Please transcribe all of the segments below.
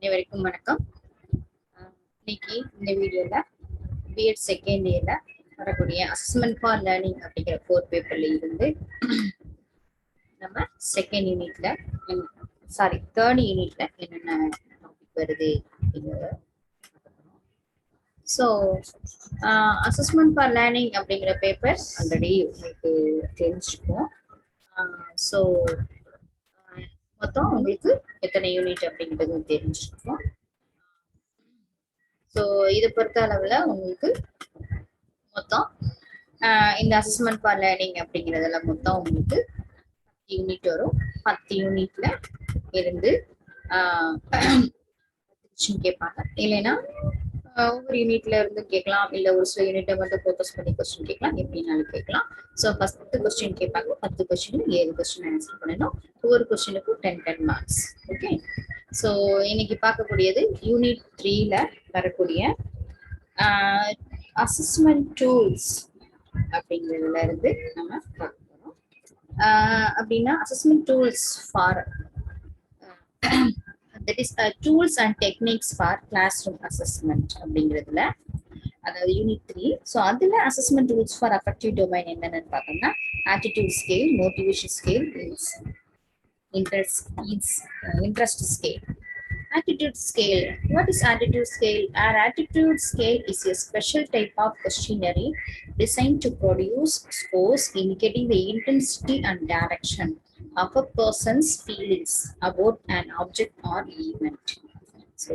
அனைவருக்கும் வணக்கம். இன்னைக்கு இந்த வீடியோல பிஎட் செகண்ட் இயர்ல வரக்கூடிய அசஸ்மெண்ட் ஃபார் லேர்னிங் அப்படிங்கிற கோர் பேப்பர்ல இருந்து நம்ம செகண்ட் யூனிட்ல தேர்ட் யூனிட்ல என்னென்ன டாபிக் வருது அப்படிங்கிறத. ஸோ அசஸ்மெண்ட் ஃபார் லேர்னிங் அப்படிங்கிற பேப்பர் ஆல்ரெடி உங்களுக்கு தெரிஞ்சுக்கும். ஸோ மொத்தம் உங்களுக்கு எத்தனை யூனிட் அப்படிங்கிறது தெரிஞ்சிருக்கும். ஸோ இதை பொறுத்த அளவில் உங்களுக்கு மொத்தம் இந்த அசஸ்மெண்ட் ஃபார் லேர்னிங் அப்படிங்கிறதுல மொத்தம் உங்களுக்கு 10 யூனிட் வரும். 10 யூனிட்ல இருந்து கொஸ்டின் கேட்பாங்க. இல்லைன்னா ஒவ்வொரு யூனிட்ல இருந்து கேட்கலாம், இல்லை ஒரு சில யூனிட்டை மட்டும் ஃபோக்கஸ் பண்ணி கொஸ்டின் கேட்கலாம், எப்படின்னாலும் கேட்கலாம். ஸோ 10 கொஸ்டின் கேட்பாங்க. 10 கொஸ்டின் 7 கொஸ்டின் ஆன்சர் பண்ணணும். ஒவ்வொரு கொஸ்டினுக்கும் 10 மார்க்ஸ். ஓகே. ஸோ இன்னைக்கு பார்க்கக்கூடியது யூனிட் 3ல வரக்கூடிய அசஸ்மெண்ட் டூல்ஸ் அப்படிங்கிறதுல இருந்து நம்ம பார்க்க போறோம். அப்படின்னா assessment tools for that is tools and techniques for classroom assessment அப்படிங்கிறதுல அதாவது யூனிட் 3. ஸோ அதுல assessment tools for affective domain என்னென்னு பார்த்தோம்னா attitude scale, motivation scale, interest scale. Attitude scale. What is attitude scale? Our attitude scale is a special type of questionnaire designed to produce scores indicating the intensity and direction of a person's feelings about an object or event. So,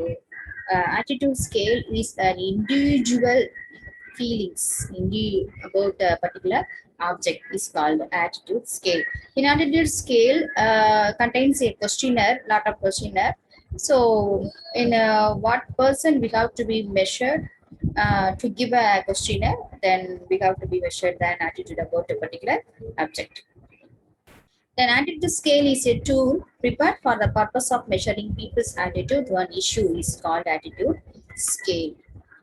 attitude scale is an individual feelings about a particular object is called attitude scale. In attitude scale contains a questionnaire, lot of questionnaire. So, in what person we have to be measured to give a questionnaire, then we have to be measured the attitude about a particular object. Then attitude scale is a tool prepared for the purpose of measuring people's attitude to an issue is called attitude scale.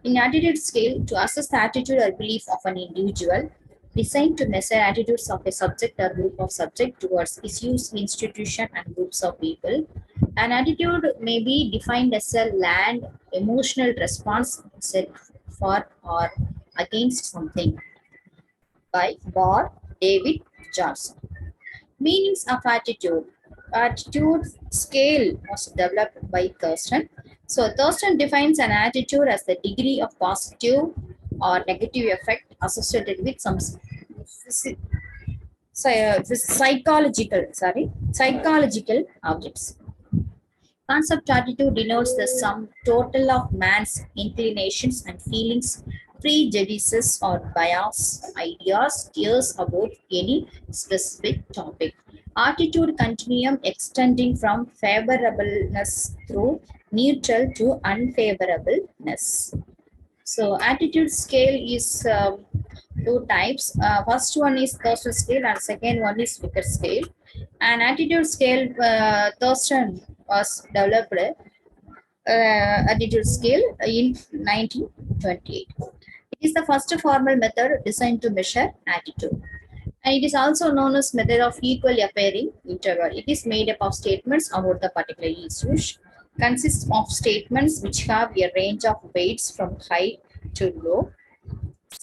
In attitude scale, to assess the attitude or belief of an individual, designed to measure attitudes of a subject or group of subjects towards issues, institution, and groups of people. An attitude may be defined as a learned emotional response for or against something by David Johnson. Meanings of attitude. Attitude scale was developed by Thurston. So Thurston defines an attitude as the degree of positive or negative effect associated with some psychological objects. Concept attitude denotes the sum total of man's inclinations and feelings, prejudices or bias, ideas, fears about any specific topic. Attitude continuum extending from favorableness through neutral to unfavorableness. So attitude scale is 2 types. First one is Thurston scale and second one is Likert scale. And attitude scale Thurston was developed attitude scale in 1928. It is the first formal method designed to measure attitude. And it is also known as method of equal appearing interval. It is made up of statements about the particular issue, consists of statements which have a range of weights from high to low.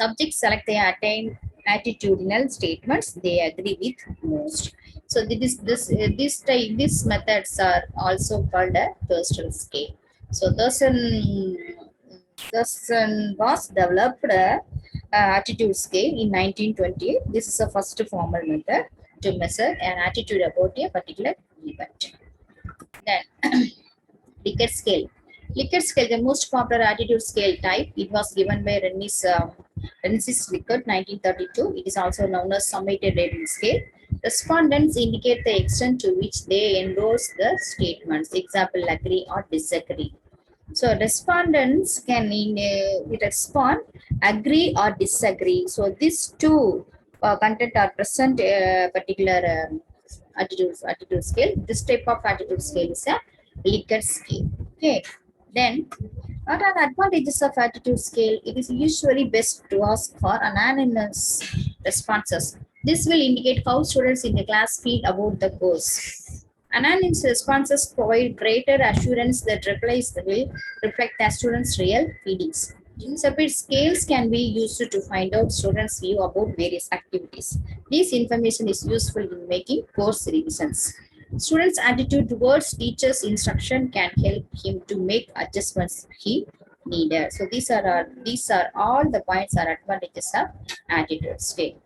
Subjects select their attitudinal statements they agree with most. So these methods are also called a Thurston scale. So Thurston was developed attitude scale in 1928. This is the first formal method to measure an attitude about a particular event. Then Likert scale. Likert scale, the most popular attitude scale type. It was given by Rensis Likert, 1932. It is also known as summated rating scale. Respondents indicate the extent to which they endorse the statements. Example, agree or disagree. So respondents can respond, agree or disagree. So these two content are present particular attitude scale. This type of attitude scale is a Likert scale. Okay. Then, what are the advantages of attitude scale? It is usually best to ask for anonymous responses. This will indicate how students in the class feel about the course. Anonymous responses provide greater assurance that replies will reflect the student's real feelings. Separate scales can be used to find out students' view about various activities. This information is useful in making course revisions. Students' attitude towards teachers' instruction can help him to make adjustments he needed. So these are all the points or advantages of attitude scale.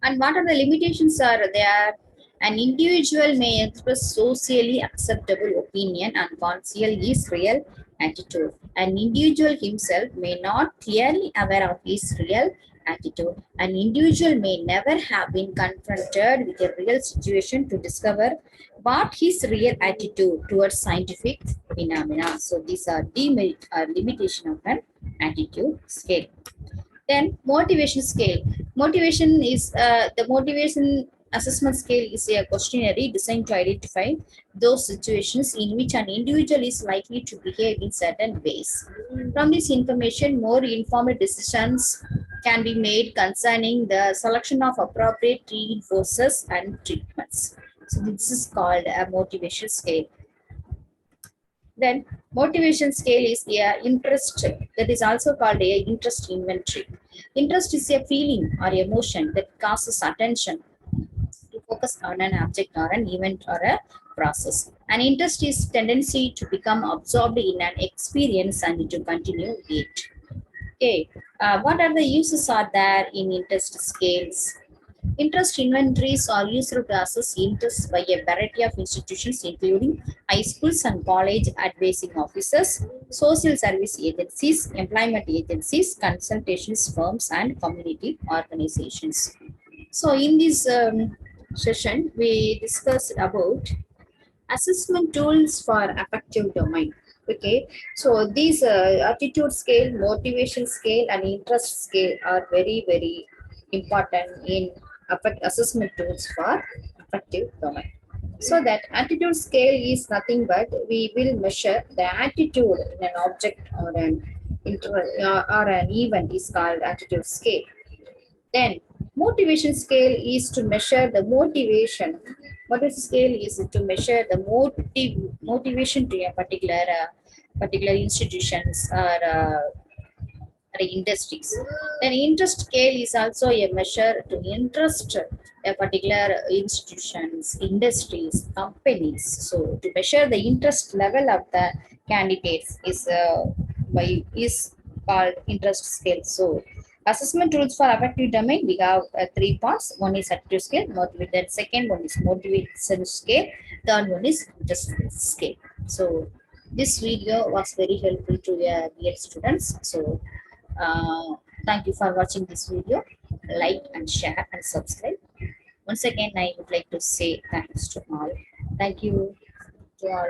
And what are the limitations are there? An individual may express socially acceptable opinion and conceal his real attitude. An individual himself may not clearly aware of his real attitude. An individual may never have been confronted with a real situation to discover what his real attitude towards scientific phenomena. So these are demerit or limitation of an attitude scale. Then motivation scale. Motivation is the motivation assessment scale is a questionnaire designed to identify those situations in which an individual is likely to behave in certain ways. From this information, more informed decisions can be made concerning the selection of appropriate reinforcers and treatments. So this is called a motivation scale. Then motivation scale is a interest, that is also called a interest inventory. Interest is a feeling or emotion that causes attention to focus on an object or an event or a process. An interest is tendency to become absorbed in an experience and to continue it. Okay, what are the uses are there in interest scales? Interest inventories are used to assess interests by a variety of institutions, including high schools and college advising officers, social service agencies, employment agencies, consultations firms, and community organizations. So, in this session, we discussed about assessment tools for affective domain. Okay, so these attitude scale, motivation scale, and interest scale are very important in assessment tools for affective domain. So that attitude scale is nothing but we will measure the attitude in an object or or an event is called attitude scale. Then motivation scale is to measure the motivation. Motivation scale is to measure the motivation to a particular institutions or industries. Then interest scale is also a measure to interest a particular institutions, industries, companies. So to measure the interest level of the candidates is called interest scale. So assessment tools for affective domain, we have three parts. One is attitude scale, motivation. Second one is motivation scale. Third one is interest scale. So this video was very helpful to dear students. So thank you for watching this video. Like and share and subscribe. Once again, I would like to say thanks to all. Thank you to all.